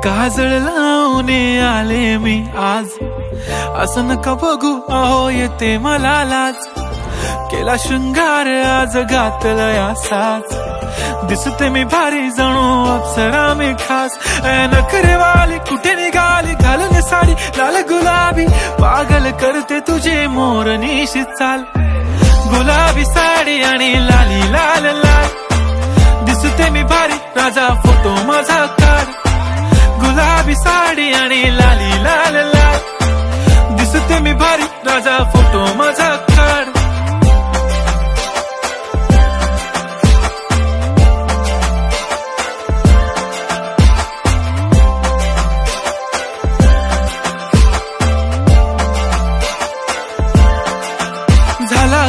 काजळ लावून आले मी आज, असं नका बघू अहो येते मला लाज. केला शृंगार आज घातला साज, दिसते मी भारी जणू अप्सरा मी खास. नखरेवाली कुठे निघाली घालून साडी लाल गुलाबी, पागल करते तुझे मोरनीशी चाल. गुलाबी साडी आणि लाली लाल लाल, दिसते मी भारी राजा फोटो माझा काढ. गुलाबी साडी आणि लाली लाल लाल, दिसते मी भारी राजा फोटो माझा काढ.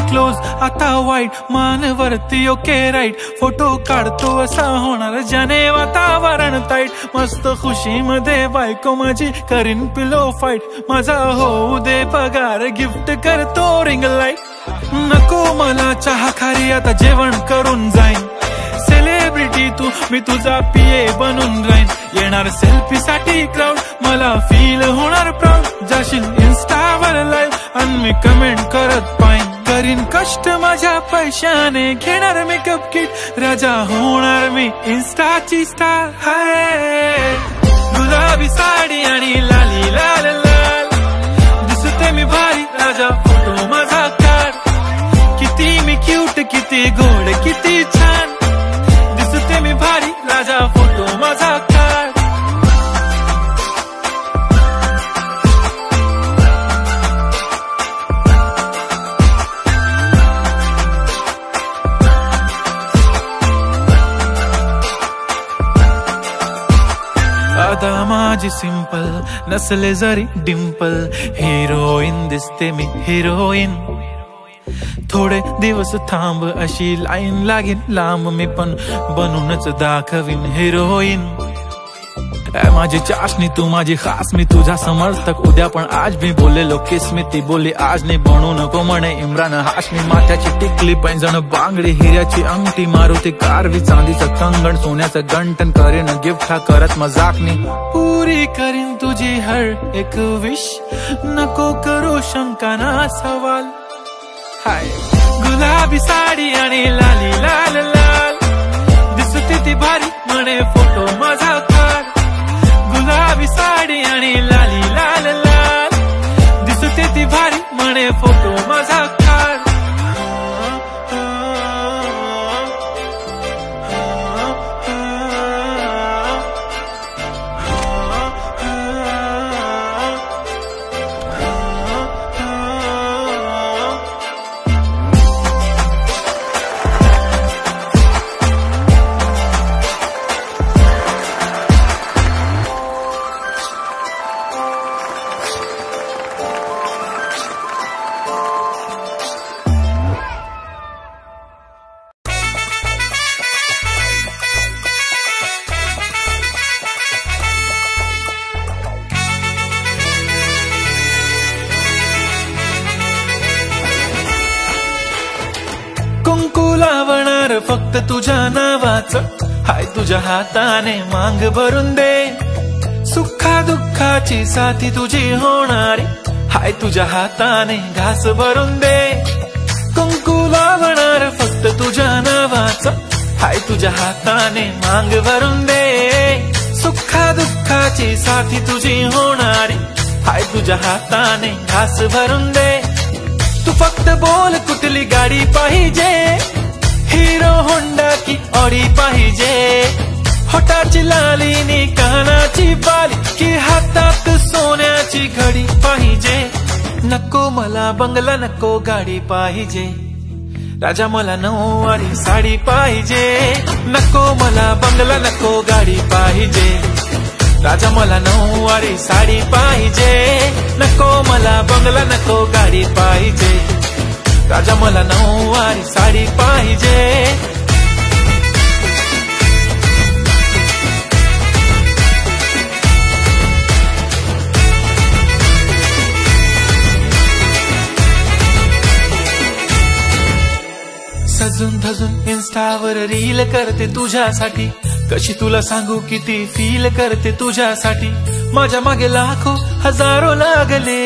क्लोज आता वाईट मानवरती ओके राईट, फोटो काढतो असा होणार ज्याने वातावरण ताईट. मस्त खुशी मध्ये बायको माझी करीन पिलो फाईट, माझा होऊ दे पगार गिफ्ट करतो रिंग लाईट. नको मला चहा खारी आता जेवण करून जाईन, सेलिब्रिटी तू मी तुझा पीए बनून राहीन. येणार सेल्फी साठी क्राऊड मला फील होणार प्राऊड, जाशील इन्स्टावर लाईव्ह आणि मी कमेंट करत पाहिन. करीन कष्ट माझ्या पैशाने घेणार मेकअप किट, राजा होणार मी इन्स्टाची स्टार. हाय गुलाबी साडी आणि लाली लाल लाल, दिसते मी भारी राजा फोटो माझा काढ. किती मी क्यूट किती गोड किती छान, दिसते मी भारी राजा फोटो माझा काढ. आता माझी सिंपल नसले जरी डिंपल, हिरोईन दिसते मी हिरोईन. थोडे दिवस थांब अशी लाईन लागेल लांब, मी पण बनूनच दाखवीन हिरोईन. माझी चाशनी तू माझी खास, मी तुझा समर्थक उद्या पण आज मी बोललेलो किस मी, ती बोलली आज नाही बनू नको म्हणे इम्रान हाशमी. माथ्याची टिकली पैंजण बांगडी हिऱ्याची अंगठी, मारुती कारवी चांदीचं कंगण सोन्याचं गंटन, करेन गिफ्ट हा करत मजाकनी. पुरी करीन तुझी हर एक विश, नको करू शंका ना सवाल. हाय गुलाबी साडी आणि लाली लाल लाल, दिसते ती भारी म्हणे फोटो माझा काढ. गुलाबी साडी आणि लाली लाल लाल, दिसते ती भारी म्हणे फोटो माझा काढ. फक्त तुझ्या नावाचं हाय, तुझ्या हाताने मांग भरून दे. सुखा दुःखाची साथी तुझी होणारी हाय, तुझ्या हाताने घास भरून दे. कुंकू लावणार फक्त तुझ्या नावाचं हाय, तुझ्या हाताने मांग भरून दे. सुखा दुःखाची साथी तुझी होणारी हाय, तुझ्या हाताने घास भरून दे. तू फक्त बोल कुठली गाडी पाहिजे, हिरो होंडा की ऑडी पाहिजे. होटाची लाली नी कानाची बाली, की हातात सोन्याची घडी पाहिजे. नको मला बंगला नको गाडी पाहिजे, राजा मला नऊवारी साडी पाहिजे. नको मला बंगला नको गाडी पाहिजे, राजा मला नऊवारी साडी पाहिजे. नको मला बंगला नको गाडी पाहिजे, राजा मला नऊवारी साडी पाहिजे. सजून धजून इन्स्टावर रील करते तुझ्यासाठी, कशी तुला सांगू किती फील करते तुझ्यासाठी, माझ्या मागे लाखो हजारो लागले,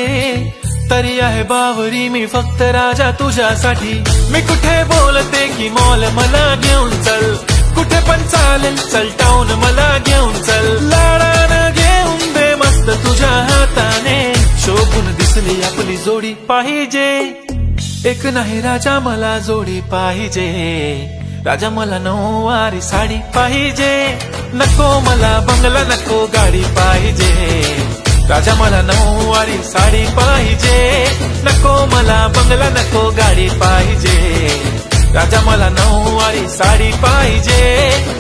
तरी आहे बावरी मी फक्त राजा तुझ्यासाठी. मी कुठे बोलते की मॉल मला घेऊन चल, कुठे पण चालेल चल टाऊन मला घेऊन चल, लाडानं घेऊन दे मस्त तुझ्या हाताने, शोभून दिसली आपली जोडी पाहिजे, एक नाही राजा मला जोडी पाहिजे, राजा मला नऊवारी साडी पाहिजे, नको मला बंगला नको गाडी पाहिजे, राजा मला नऊवारी साडी पाहिजे, नको मला बंगला नको गाडी पाहिजे, राजा मला नऊवारी साडी पाहिजे.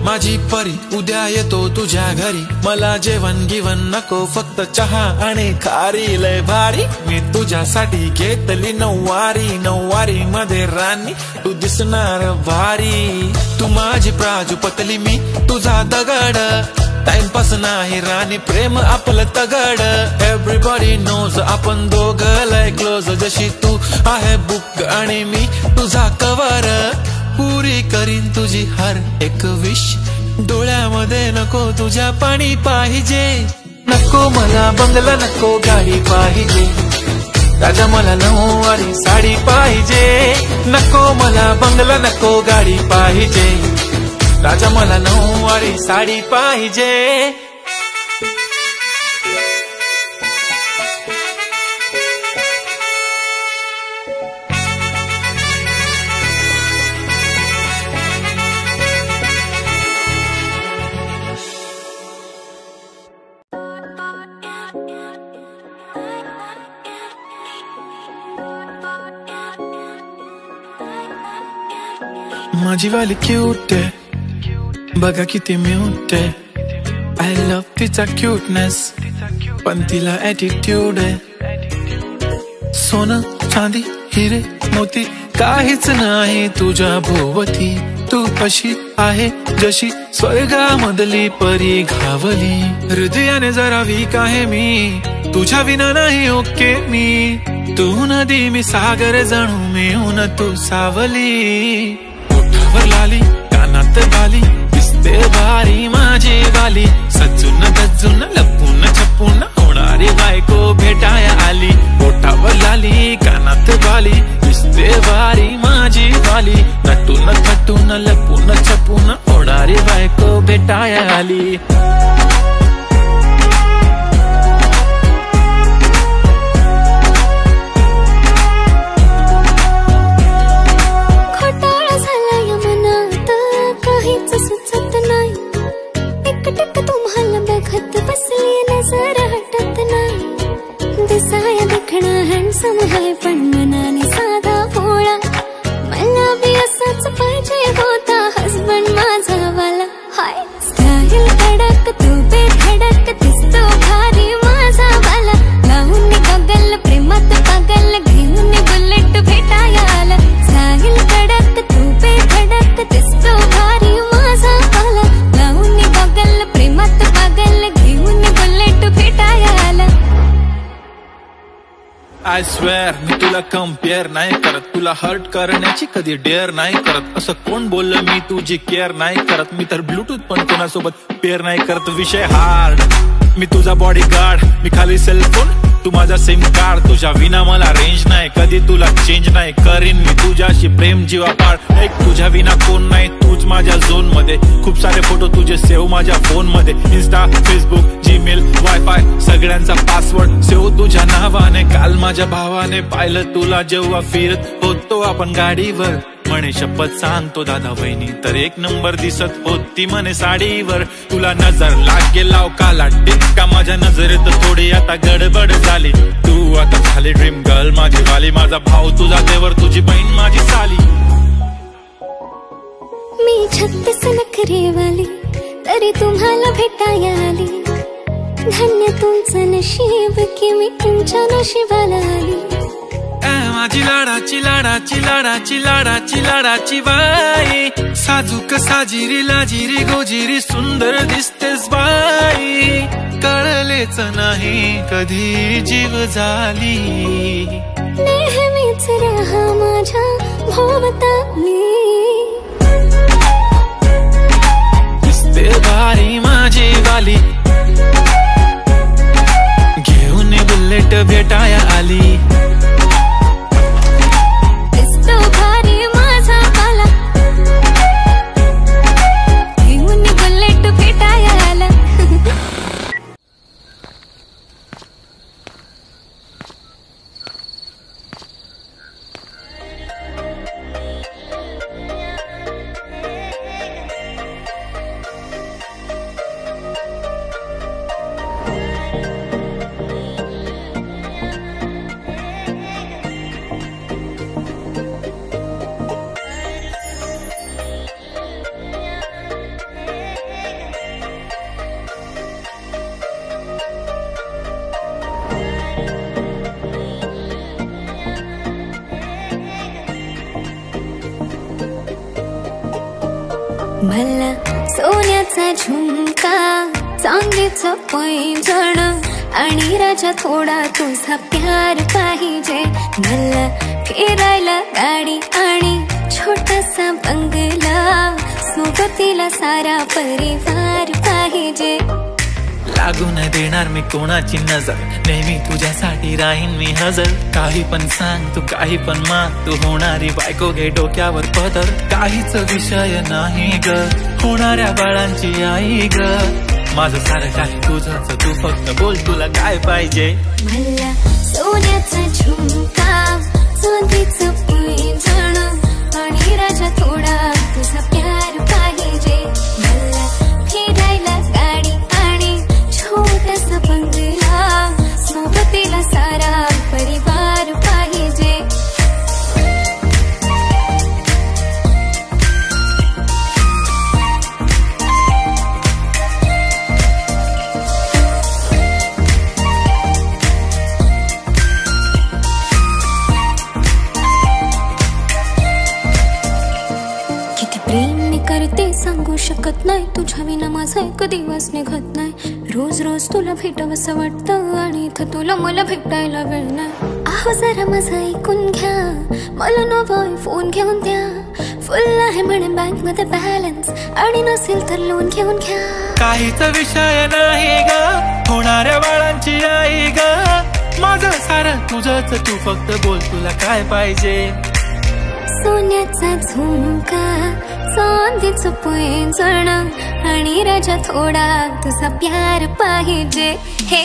माझी परी उद्या येतो तुझ्या घरी, मला जेवण गिवण नको फक्त चहा आणि खारी, लय भारी मी तुझ्यासाठी घेतली नऊवारी, नऊवारी मध्ये राणी तू दिसणार भारी, तू माझी प्राजूपतली मी तुझा दगड, टाइमपास नाही राणी प्रेम आपलं तगड, एव्हरीबॉडी नोज आपण दोघं लय क्लोज, जशी तू आहे बुक आणि मी तुझा कवर, पुरी करीन तुझी हर एक विश, डोळ्यामध्ये नको तुझ्या पाणी पाहिजे, नको मला बंगला नको गाडी पाहिजे, राजा मला नऊवारी साडी पाहिजे, नको मला बंगला नको गाडी पाहिजे, राजा मला नऊवारी साडी पाहिजे. माझी वाली क्यूट आहे बघा किती म्यूट आहे, आय लव्ह तिचा क्यूटनेस पण तिला ऍटिट्यूड आहे, सोनं चांदी हिरे मोती काहीच नाही तुझ्या भोवती, तू अशी आहे जशी स्वर्गामधली परी घावली, हृदयाने जरा वीक आहे मी तुझ्या विना नाही ओके मी, तू नदी मी सागर जणू मिळून तू सावली, ओठावर लाली कानात बाली दिसते भारी माझी वाली, सजून गजून लपून छपून होणारी बायको भेटाया आली, ओठावर लाली कानात बाली दिसते भारी माझी वाली, नटून थटून लपून छपून होणारी बायको भेटाया आली. तुम्हाला बघत बसली नजर हटत नाही, दिसाया देखणा हँडसम है पण मनाने साधा भोळा, मला भी असाच पाहिजे होता हसबंड माझा वाला, हाय स्टाईल कडक तू बेधडक दिसतो भारी माझा वाला, लावून गगल प्रेमात पागल घेऊन बुलेट भेटाया आला, स्टाईल कडक तू बेधडक दिसतो भारी माझा वाला, लावून गगल प्रेमात पागल घेऊन बुलेट भेटाया आला. आय स्वेअर मी तुला कम्पेअर नाही करत, तुला हर्ट करण्याची कधी डेअर नाही करत, असं कोण बोललं मी तुझी केअर नाही करत, मी तर ब्लूटूथ पण कोणासोबत पेअर नाही करत, विषय हार्ड मी तुझा बॉडी गार्ड, मी खाली सेलफोन तू माझा सिम कार्ड, तुझ्या विना मला रेंज नाही कधी तुला चेंज नाही करीन मी तुझ्याशी प्रेम जीवापाड, एक तुझ्या विना कोण नाही तूच माझ्या झोन मध्ये, खूप सारे फोटो तुझे सेव्ह माझ्या फोन मध्ये, इन्स्टा फेसबुक जीमेल वायफाय सगळ्यांचा पासवर्ड सेव्ह तुझ्या नावाने, काल माझ्या भावाने पाहिलं तुला जेव्हा फिरत होतो आपण गाडीवर, म्हणे शपथ सांगतो दादा वहिनी तर एक नंबर दिसत होती म्हणे साडीवर, तुला नजर लागे लाव काला टिक्का माझ्या नजरेत थोडी आता गडबड झाली, तू आता झाली ड्रीम गर्ल माझी वाली, माझा भाऊ तुझा देवर तुझी बहीण माझी साली. मी 36 नखरे वाली तरी तुम्हाला भेटाया आली, धन्य तुमचं नशीब की मी तुमच्या नशिबाला आली, माझी लाडाची लाडाची लाडाची लाडाची लाडाची बाई, साजूक साजिरी लाजिरी गोजिरी सुंदर दिसते लागतेच नाही कधी जीव झाली. नेहमीच राहा माझ्या भोवताली. दिसते भारी माझी वाली, घेऊन बुलेट भेटाया आली. दिसतो भारी माझा आला, घेऊन बुलेट भेटाया आला. मला सोन्याचा झुमका, चांदीचं पैंजण आणि राजा थोडा तुझा प्यार पाहिजे. मला फिरायला गाडी आणि छोटासा बंगला, सोबतीला सारा परिवार पाहिजे. लागू नाही देणार मी कोणाची नजर, नेहमी तुझ्यासाठी राहीन मी हजर. काही पण सांग तू, काही पण माग, तू होणारी बायको घे डोक्यावर पदर. काहीच विषय नाही ग, होणाऱ्या बाळांची आई ग. माझं सारं काही तुझंच, तू फक्त बोल तुला काय पाहिजे. मला सोन्याचा झुमका, चांदीचं पैंजण आणि राजा थोडा तुझा प्यार पाहिजे. मला फिरायला गाडी आणि छोटासा बंगला, सोबतीला सारा परिवार पाहिजे. किती प्रेम मी करते सांगू शकत नाही, तुझ्या विना माझा एक दिवस निघत नाही. रोज रोज तुला भेटावंसं वाटतं आणि इथं तुला मला भेटायला वेळ नाही. आहो जरा माझं ऐकून घ्या, मला नवा फोन घेऊन द्या. फुल आहे म्हणे बँक मध्ये बॅलन्स, आणि नसेल तर लोन घेऊन घ्या. काहीच विषय नाही ग, होणाऱ्या बाळांची आई ग. माझं सारं तुझंच, तू फक्त बोल तुला काय पाहिजे. सोन्याचा झुमका, चांदीचं पैंजण आणि राजा थोडा तुझा प्यार पाहिजे. हे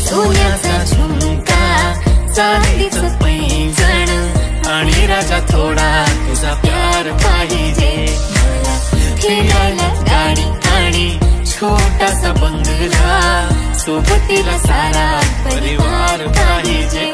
सोन्याचा झुमका, चांदीचं पैंजण आणि राजा थोडा तुझा प्यार पाहिजे. मला फिरायला गाडी आणि छोटासा बंगला, सोबतीला सारा परिवार पाहिजे.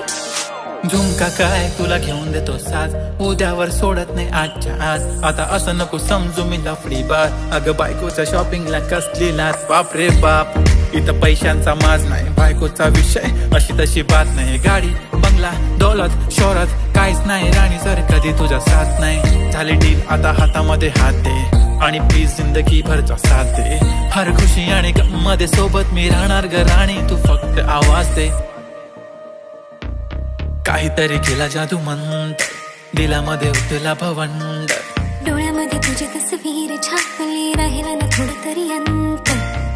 झुमका काय तुला घेऊन देतो साज, उद्यावर सोडत नाही आजच्या आज. आता असं नको समजू मी लफडी बात, अगं बायकोच्या शॉपिंगला कसली लाच. बाप रे बाप, इथं पैशांचा माज नाही, बायकोचा विषय अशी तशी बात नाही. गाडी बंगला दौलत शोहरत काहीच नाही राणी, जर कधी तुझा साथ नाही. झाली डील आता हातामध्ये हात दे, आणि प्लीज जिंदगी भरचा साथ दे. हर खुशी आणि गम मध्ये सोबत मी राहणार ग राणी, तू फक्त आवाज दे. काहीतरी केला जादू मंत, दिलामध्ये उतला भवंड. डोळ्यामध्ये तुझी तस्वीर छापली, राहिला ना थोडं तरी अंत.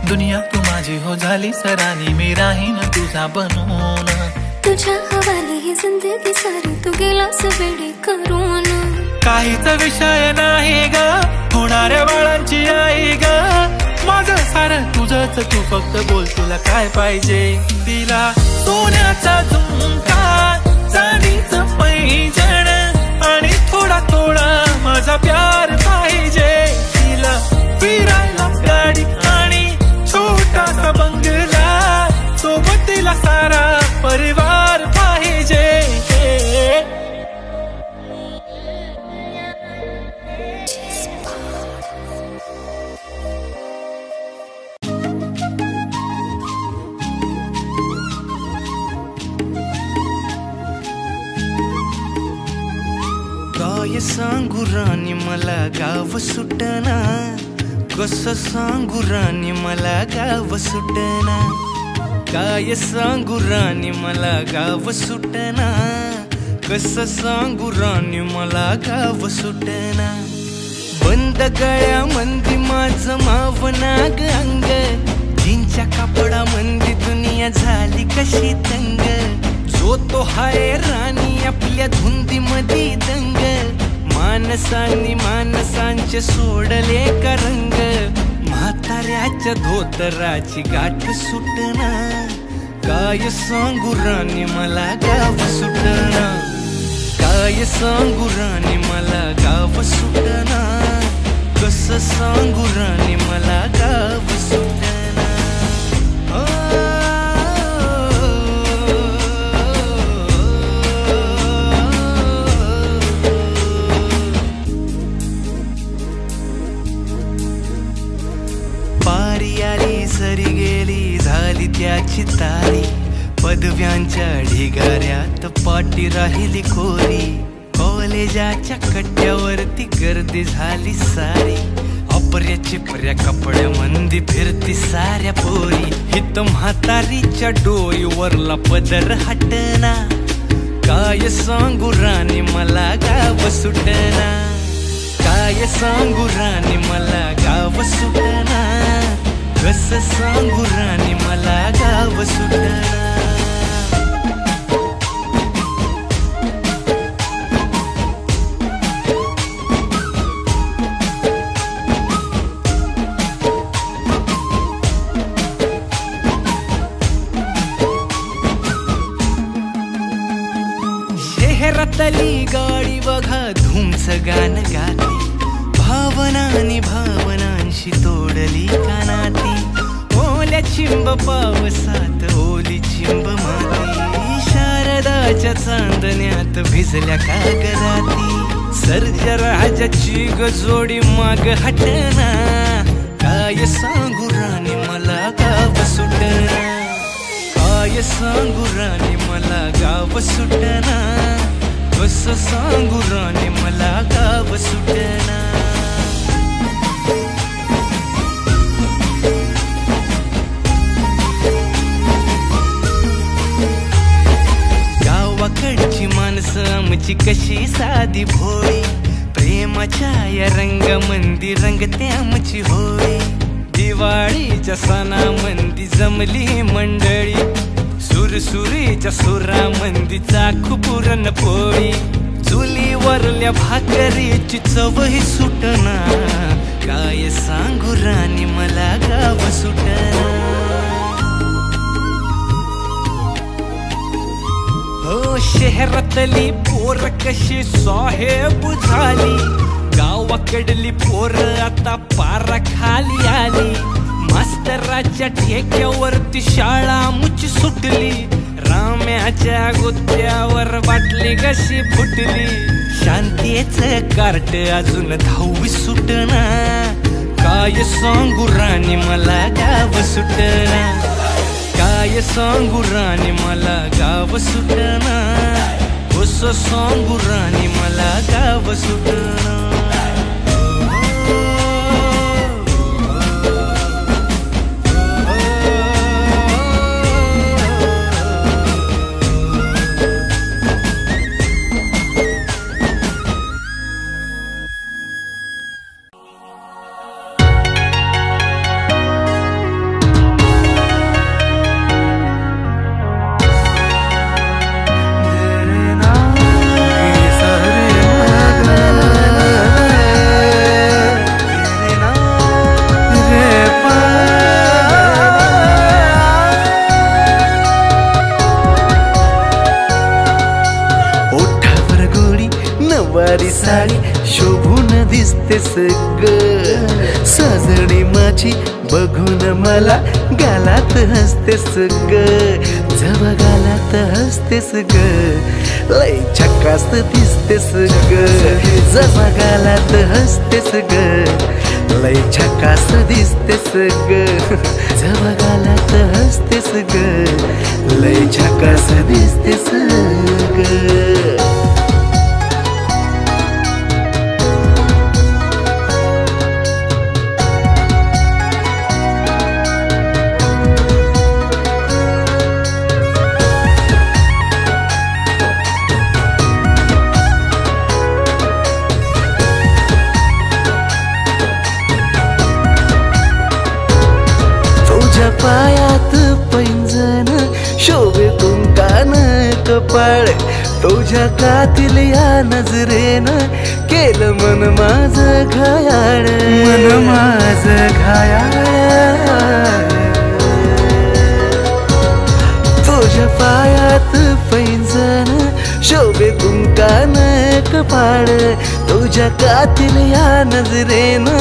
दुनिया तू माझी हो झाली सरानी, मी राहीन तुझा बनून. तुझ्या हवाली ही जिंदगी सारी, तू गेलास वेडे करून. काहीच विषय नाही ग, होणाऱ्या बाळांची आई ग. माझं सारं तुझंच, तू फक्त बोल तुला काय पाहिजे. तिला सोन्याचा झुमका, चांदीचं पैंजण आणि थोडा थोडा माझा प्यार पाहिजे. तिला फिरायला गाडी आणि छोटासा बंगला, सोबतीला सारा परिवार पाहिजे. काय सांगू राणी मला गाव सुटना, कसं सांगू राणी मला गाव सुटना. काय सांगू राणी मला गाव सुटना, कसं सांगू राणी मला गाव सुटना. बंद गळ्या मंदी माझं मावनाग अंग, जींच्या कापडा मंदी दुनिया झाली कशी तंग. जो तो हाय राणी आपल्या धुंदी मधी दंग, माणसांनी माणसांचे सोडले का रंग. म्हाताऱ्याच्या धोतराची गाठ सुटना, काय सांगू राणी मला गाव सुटना. काय सांगू राणी मला गाव सुटना, कसं सांगू राणी मला गाव सुटना. पारी आली सरी गेली झाली त्याची तारी, पदव्यांच्या ढिगाऱ्यात पाठी राहिली कोरी. कॉलेजाच्या कट्ट्यावरती गर्दी झाली सारी, अपर्या चिपऱ्या कपड्या मंदी फिरती साऱ्या पोरी. हित म्हातारीच्या डोईवरला पदर हटना, काय सांगू राणी मला गाव सुटना. काय सांगू राणी मला गाव सुटना, कसं सांगू राणी मला गाव सुटना. शहरातली गाडी बघा धूमचं गाणं गाती, भावनानी भावनांशी तोडली कानाती. ओल्या चिंब पावसात ओली चिंब माती, शारदाच्या चांदण्यात भिजल्या कागदाती. सर्जराजाची गजोडी माग हटना, काय सांगू राणी मला गाव सुटना. काय सांगू राणी मला गाव सुटना, कसं सांगू राणी मला गाव सुटना. गावाकडची माणसं आमची कशी साधी भोळी, प्रेमाच्या या रंगामंदी रंगते आमची होळी. दिवाळीच्या सणामंदी जमली मंडळी, सुरसुरीच्या सुरामंदी चाखू पुरणपोळी. चुलीवरल्या भाकरीची चवही सुटना, काय सांगू राणी मला गाव सुटना. हो शहरातली पोर कशी साहेब झाली, गावाकडली पोर आता पारा खाली आली. मास्तराच्या ठेक्यावरती शाळा मुची सुटली, राम्याच्या गुत्त्यावर बाटली कशी फुटली. शांतीचं कार्ट अजून 10वी सुटना, काय सांगू राणी मला गाव सुटना. काय सांगू राणी मला गाव सुटना, कसं सांगू राणी मला गाव सुटना. साडी शोभून दिसतेस ग, सजणी माझी बघून मला गालात हसतेस ग. जवा गालात हसतेस ग, लय झकास दिसतेस ग. जवा गालात हसतेस ग, लय झकास दिसतेस ग. जवा गालात हसतेस ग, लय झकास दिसतेस ग. कुंकान कपाळ तुझ्या कातील या नजरेनं केलं मन माझं घायाळ मन माझं घायाळ तुझ्या पायात पैंजण शोभे कुंकान कपाळ तुझ्या कातील या नजरेनं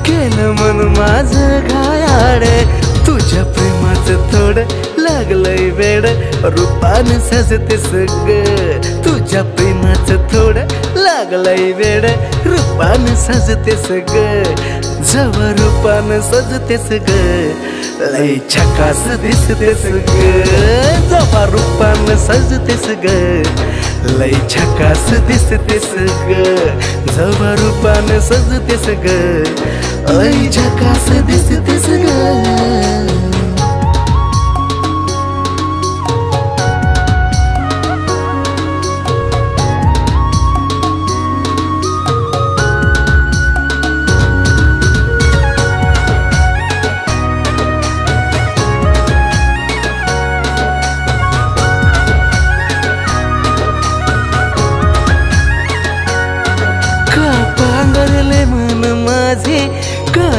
केलं मन माझं घायाळ तुझ्या प्रेमाचं थोडं लागलंय वेड रूपानं सजतेस ग तुझ्या प्रेमाचं थोडं लागलंय वेड रूपानं सजतेस ग जवळ रूपानं सजतेस ग लय झकास दिसतेस ग जवळ रूपानं सजतेस ग लय झकास दिसतेस ग जवळ रूपानं सजतेस ग लय झकास दिसतेस ग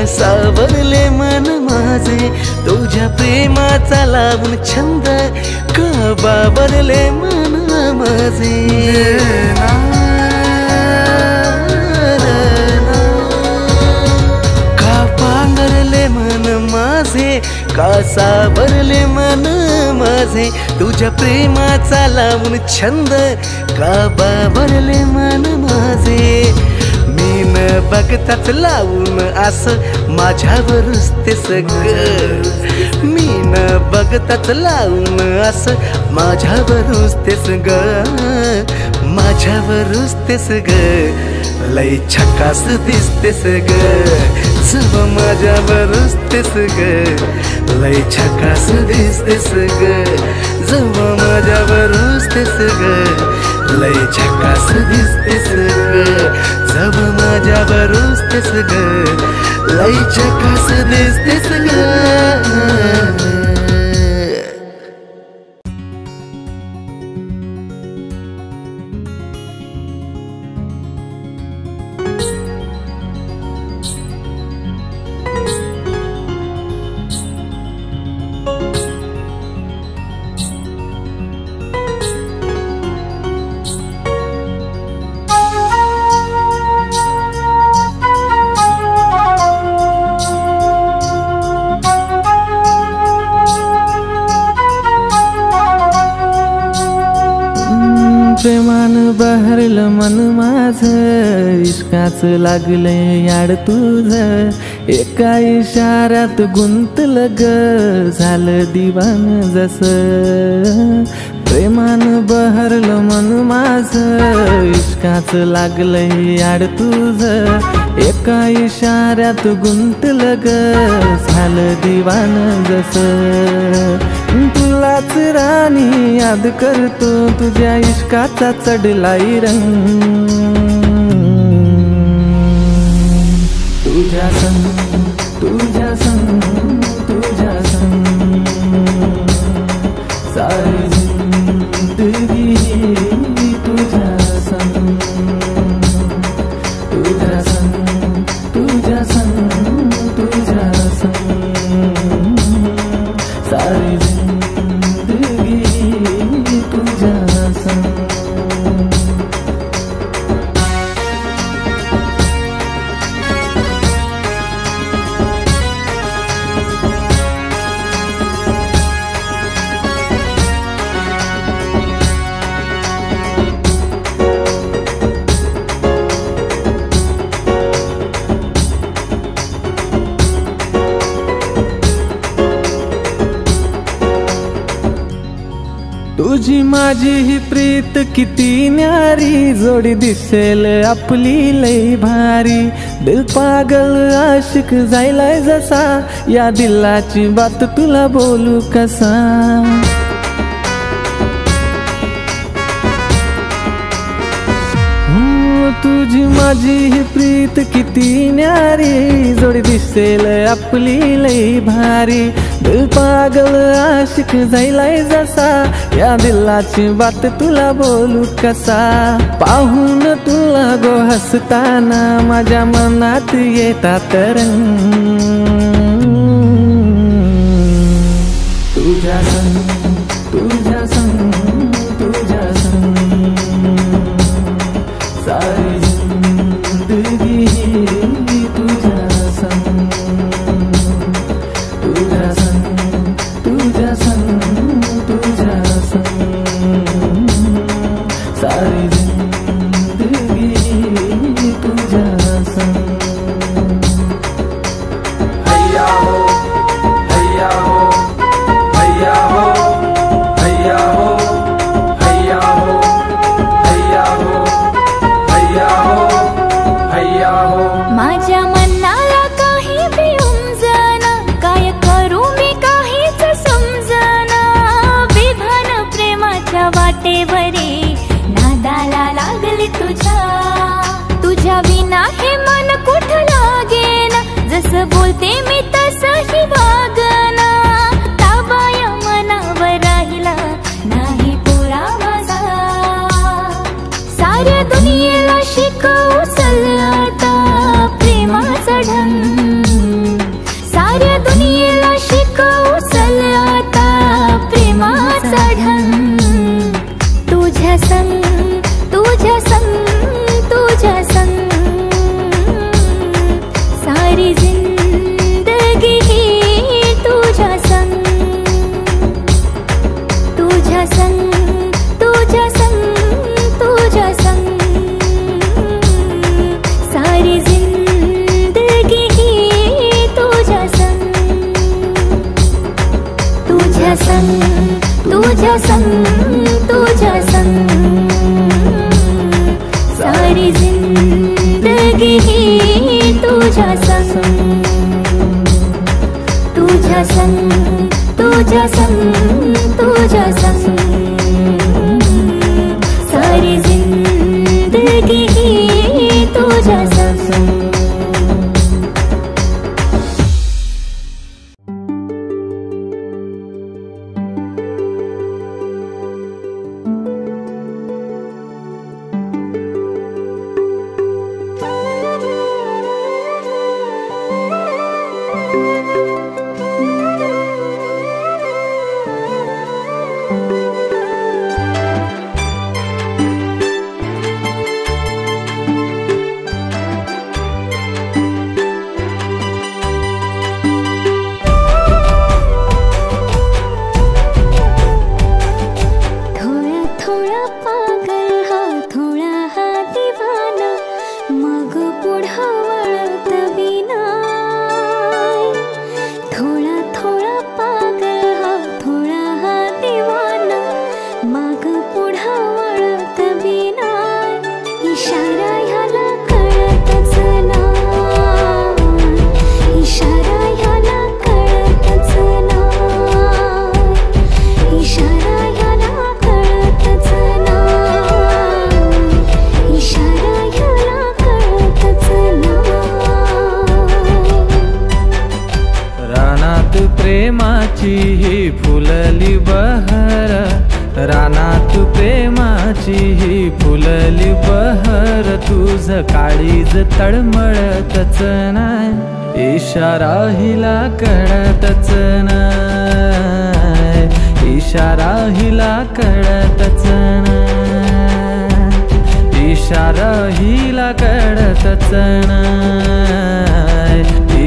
सावरले मन माझे तुझ्या प्रेमाचा लावून छंद का बाबरले मन माझे का पांघरले मन माझे का सावरले मन माझे तुझ्या प्रेमाचा लावून छंद का बाबरले मन माझे बघताच लावून असं माझ्यावरच ते सग मी न बघताच लावून असं माझ्यावरच ते सग माझ्यावरच ते सग लय झकास दिसतेस ग जव माझ्यावरच ते सग लय झकास दिसतेस ग जव माझ्यावरच ते सग लय झकास दिसतेस ग जव माझ्यावरच तेस ग लय झकास दिसतेस ग प्रेमानं बहरलं मन माझं इश्काचं लागलंय याड तुझं एका इशाऱ्यात गुंतलं ग झालं दिवान जसं प्रेमानं बहरलं मन माझं इश्काचं लागलंय याड तुझं एका इशाऱ्यात गुंतलं ग झालं दिवान जसं तुलाच राणी याद करतो तुझ्या इश्काचा चढलाय रंग तुझ्या संग तुझ्या संग तुझ्या संग सारी जिंदगी तुझ्या संग तुझ्या संग तुझ्या संग तुझ्या संग सारी जिंदगी तुझ्या संग तुझी माझी ही प्रीत किती न्यारी जोडी दिसेल आपली लई भारी दिल पागल आशिक जायलाय जसा या दिलाची बात तुला बोलू कसा तुझी माझी ही प्रीत किती न्यारी जोडी दिसेल आपली लई भारी दिल पागल आशिक झालाय जसा, या दिलाची बात तुला बोलू कसा. पाहून तुला गो हसताना माझ्या मनात येतात रंग. तुझ्या संग, तुझ्या संग, तुझ्या संग सारी जिंदगी तुझ्या संग. तुझ्या संग, तुझ्या संग, तुझ्या संग सारी जिंदगी तुझ्या संग. हैया हो, हैया हो, हैया हो, हैया हो, हैया हो, हैया हो, हैया हो, हैया हो. माझ्या मनाला काही बी उमजना, काय करू मी काहीच समजना. विधान प्रेमाच्या वाटेवरी नादाला लागली तुझ्या. तुझ्या विना हे मन कुठं लागेना, जसं बोलते मी तसंही वागना. ताबाया मनावर राहिला नाही पुरा माझा. साऱ्या दुनियेला शिकवू चल आता प्रेमाचा ढंग. साऱ्या दुनियेला शिकवू चल आता प्रेमाचा ढंग. तुझ्या संग, तुझ्या संग, तुझ्या संग सारी जिंदगी तुझ्या संग. तुझ्या संग, तुझ्या संग, तुझ्या संग सारी जिंदगी तुझ्या संग. तुझ्या संग, तुझ्या संग, तुझ्या संग सारी जिंदगी तुझ्या संग. तुझ्या संग, तुझ्या संग, तुझ्या संग सारी जिंदगी तुझ्या संग. प्रेमाची ही फुलली बहर, रानात प्रेमाची ही फुलली बहर. तुझ काळीज तळमळतच नाय, इशारा हिला कळतच नाय, इशारा हिला कळतच नाय, इशारा हिला कळतच नाय,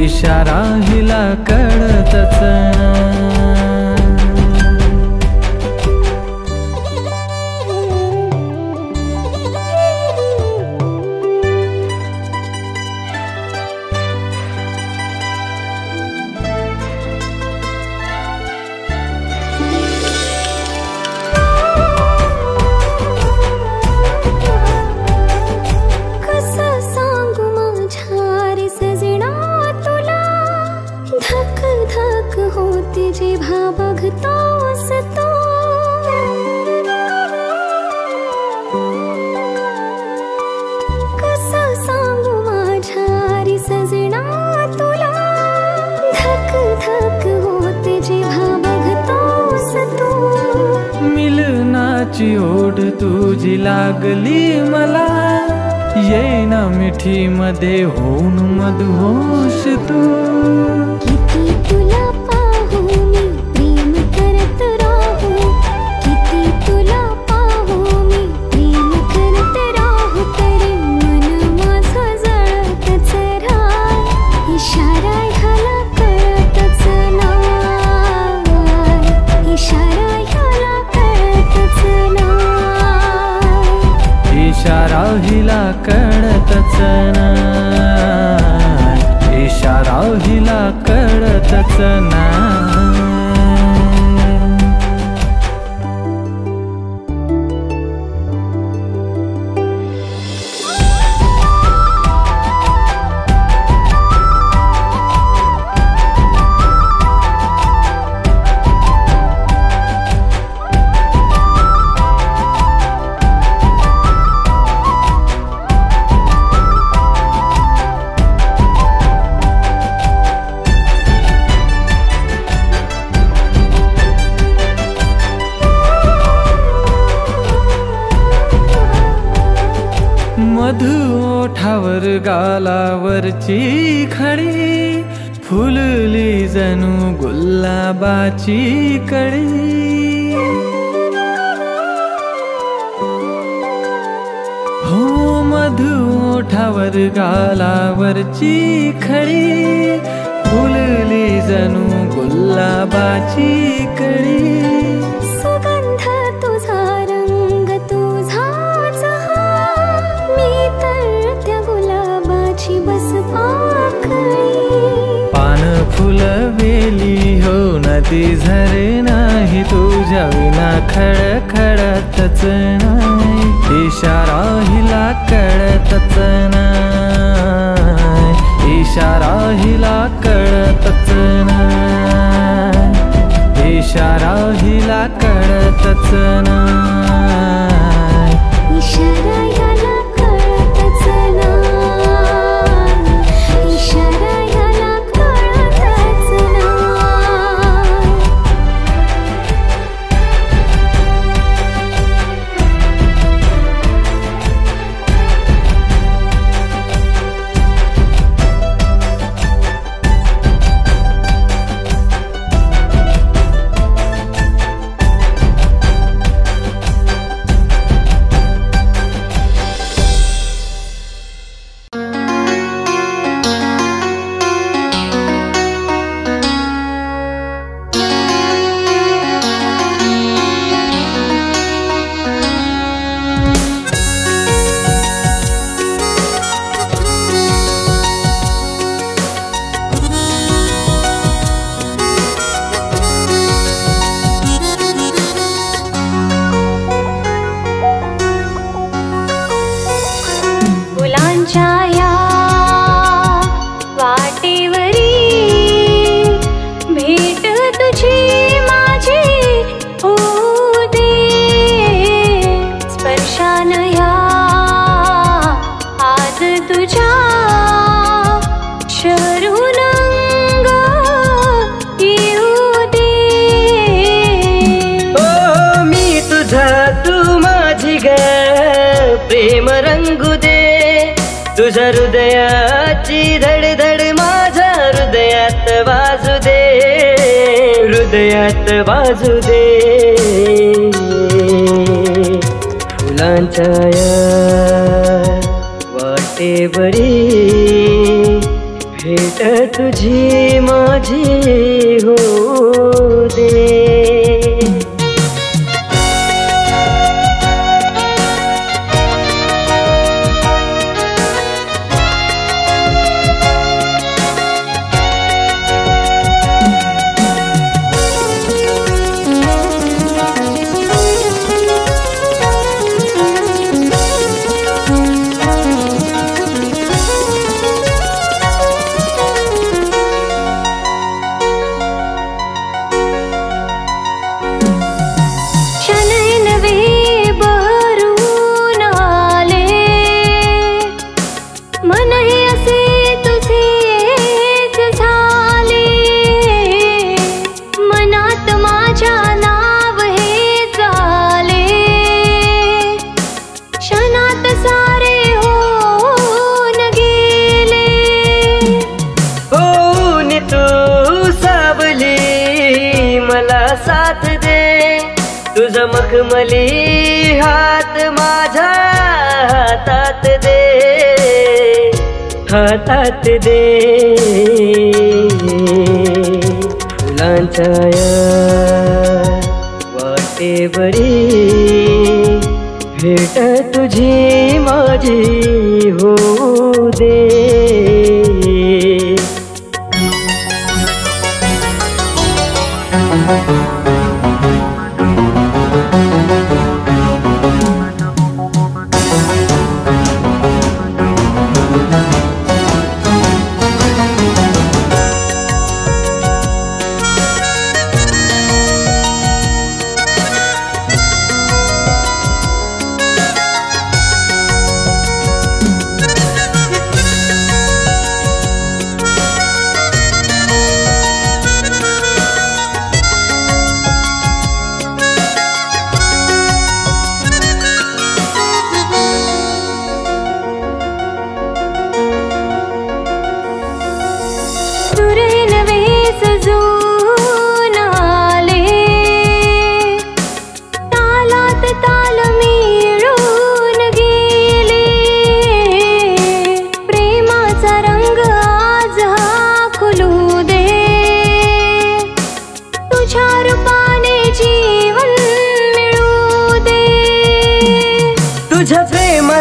इशारा हिला कळतच नाय. तुझी गालाची ओढ तुझी लागली मला, येईना मिठी मध्ये होऊन मधुहोश तू. किती तुला पाहू मी प्रेम करत राहू, किती तुला पाहू मी प्रेम करत राहू, तरी मन माझं जळतच राह. इशारा ह्याला कळतच नाय, इशारा ह्याला कळतच नाय, इशारा हिला कळतच नाय, इशारा हिला कळतच नाय. मधु ओठावर गालावरची खडी, फुलली जणू गुलाबाची कळी. हो मधु ओठावर गालावरची खडी, फुलली जणू गुलाबाची कळी. सुगंध तुझा रंग तुझाच हा, मी तर त्या गुलाबाची बस पाकळी. पान फुलवेली हो नदी झरे नाही, तुझ्या विना खडखडतच नाही, इशारा हिला कळतच नाही, इशारा हिला कळतच नाही, इशारा हिला कळतच नाही, इशारा ह्याला कळतच नाय, इशारा ह्याला कळतच नाय. तुझ्या हृदयाची धडधड माझ्या हृदयात वाजू दे, हृदयात वाजू दे. फुलांच्या या वाटेवरी भेट तुझी माझी होऊ दे. साथ दे, तुझा मखमली हात माझ्या हातात दे, हातात दे. फुलांच्या या वाटेवरी भेट तुझी माझी होऊ दे.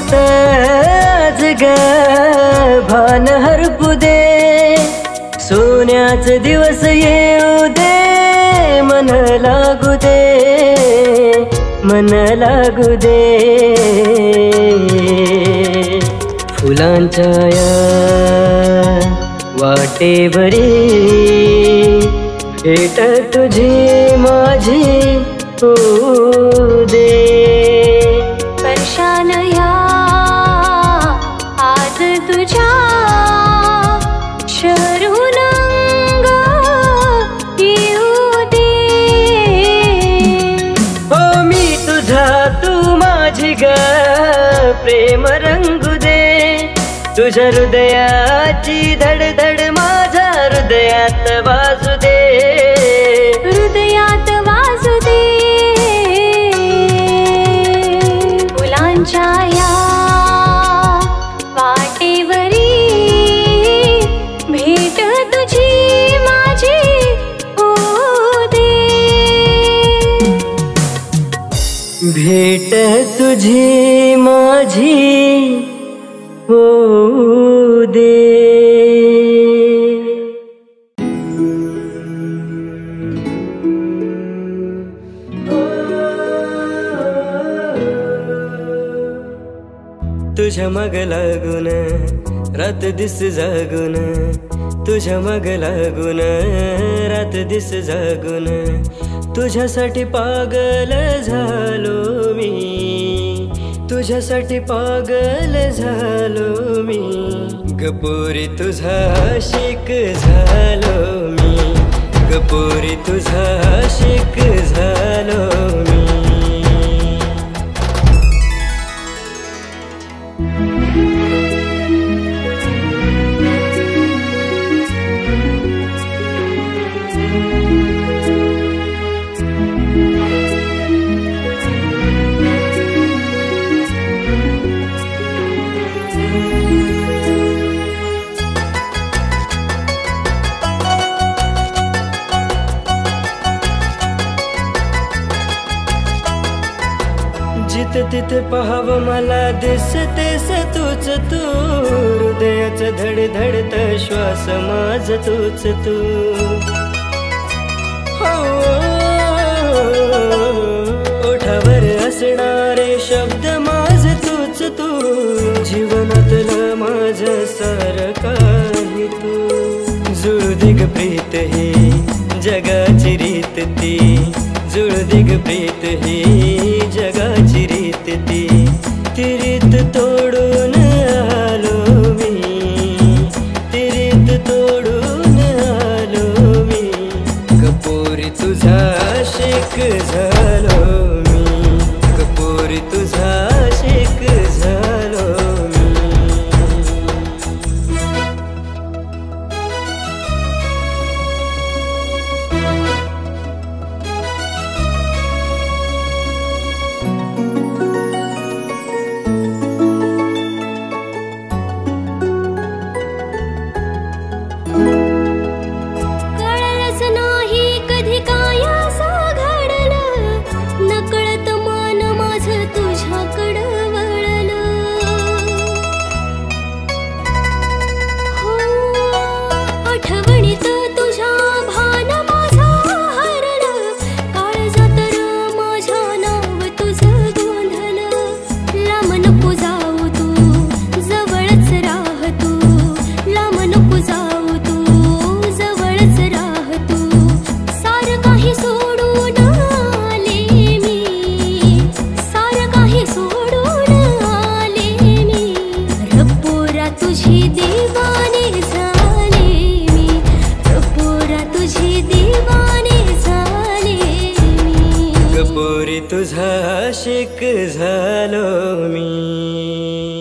आज ग भान हरपू दे, सोन्याच दिवस येऊ दे, मन लागू दे, मन लागू दे. फुलांच्या या वाटेवरी भेट तुझी माझी होऊ दे. स्पर्शान ह्या आज तुझ्या शरून अंग येऊ दे. हो मी तुझा तू माझी ग, प्रेम रंगू दे, तुझ्या हृदयाची धडधड माझ्या हृदयात वाजू दे, हृदयात वाजू दे. फुलांच्या या वाटेवरी भेट तुझी माझी होऊ दे. भेट तुझी माझी होऊ दे. तुझ्या मग लागून रात दिस जागून, तुझ्या मग लागून रात दिस जागून, तुझ्यासाठी पागल झालो मी, तुझ्यासाठी पागल झालो मी. गपोरी तुझा आशिक झालो मी, गपोरी तुझा आशिक झालो मी. जिथे तिथे पाहावं मला दिसतेस तूच तू, हृदयाचं धडधडत श्वास माझ तूच तू. हो ओठावर असणारे शब्द माझ तूच तू, जीवनातलं माझ सारं काही तू. जुळदिग प्रीत ही जगाची रीत ती, जुळदिग प्रीत ही जगाची रीत ती. ती रीत तोडून आलो मी, ती रीत तोडून आलो मी. गपोरी तुझा आशिक झालो मी, गपोरी तुझा आशिक झालो मी. तुझा आशिक झालो मी.